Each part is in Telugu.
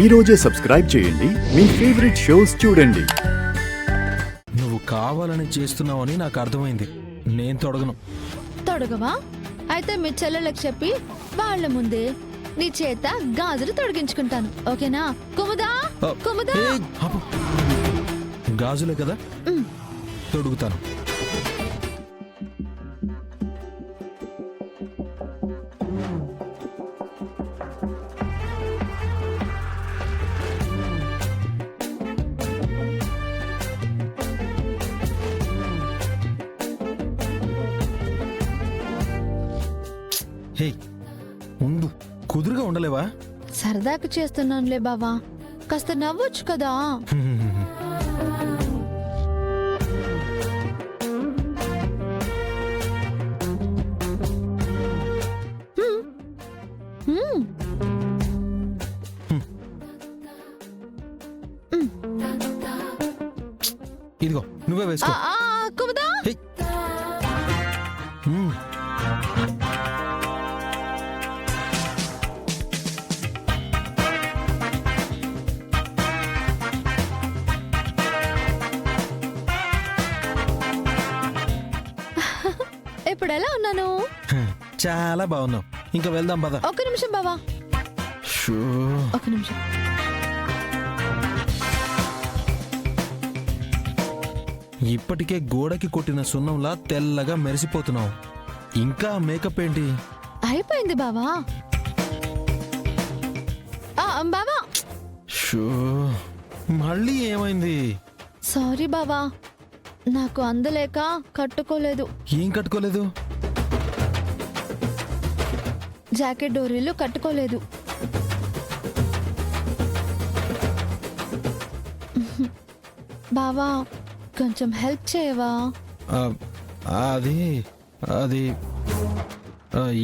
ఈ రోజే సబ్స్క్రైబ్ చేయండి మీ ఫేవరెట్ షోస్ చూడండి. నువ్వు కావాలని చేస్తున్నావని నాకు అర్థమైంది. నేను తొడగను. తొడగవా? అయితే మీ చెల్లెలకు చెప్పి వాళ్ళ ముందే నీ చేత గాజులు తొడిగించుకుంటాను. ఓకేనా? కుముదా కుముదా. ఏయ్, ఆపు. గాజులే కదా, తొడుగుతాను. హే, ఉండు. కుదురుగా ఉండలేవా? సరదాకు చేస్తున్నానులే బావా, కాస్త నవ్వొచ్చు కదా. ఇదిగో నువ్వే వేసుకో. కుముదా. హే. ఇప్పుడు ఎలా ఉన్నాను? చాలా బాగున్నావు. ఇంకా వెళ్దాం పద. ఒక్క నిమిషం బావా, షూ. ఒక్క నిమిషం. ఇప్పటికే గోడకి కొట్టిన సున్నంలా తెల్లగా మెరిసిపోతున్నావు. ఇంకా మేకప్ ఏంటి? అయిపోయింది బావా. బావా. షూ. మళ్ళీ ఏమైంది? సారీ బావా, నాకు అందలేక కట్టుకోలేదు. ఏం కట్టుకోలేదు? జాకెట్ డోరీలు కట్టుకోలేదు. బావా, కొంచెం హెల్ప్ చేయవా? ఆ, అది అది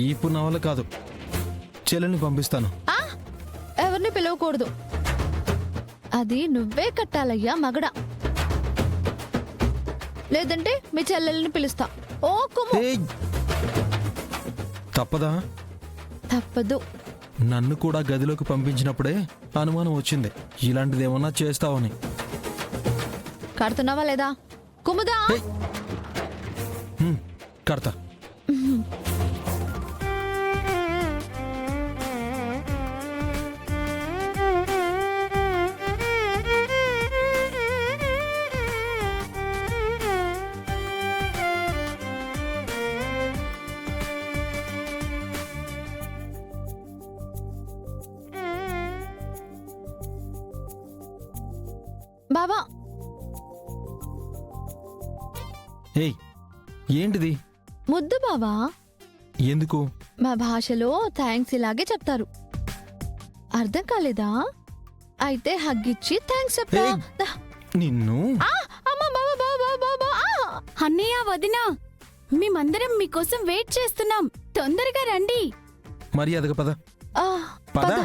ఈపు నవల కాదు. చెల్లెని పంపిస్తాను. ఎవరిని పిలవకూడదు. అది నువ్వే కట్టాలయ్యా మగడ. లేదంటే మీ చెల్లెల్ని పిలుస్తా. ఓ కుము. ఏయ్! తప్పదా? తప్పదు. నన్ను కూడా గదిలోకి పంపించినప్పుడే అనుమానం వచ్చింది, ఇలాంటిది ఏమన్నా చేస్తావని. కడుతున్నావా లేదా? కుముదా. ఏయ్! కడతా. బావా. ఏయ్, ఏంటిది? ముద్దు బావా. ఎందుకు? మా భాషలో థ్యాంక్స్ ఇలాగే చెప్తారు. అర్థం కాలేదా? అయితే హగ్గిచ్చి థ్యాంక్స్ చెప్తా. ఏయ్! నిన్ను. అన్నయ్య, వదినా, మేమందరం మీకోసం వెయిట్ చేస్తున్నాం. తొందరగా రండి. మర్యాదగా పద. ఆ, పద. పద.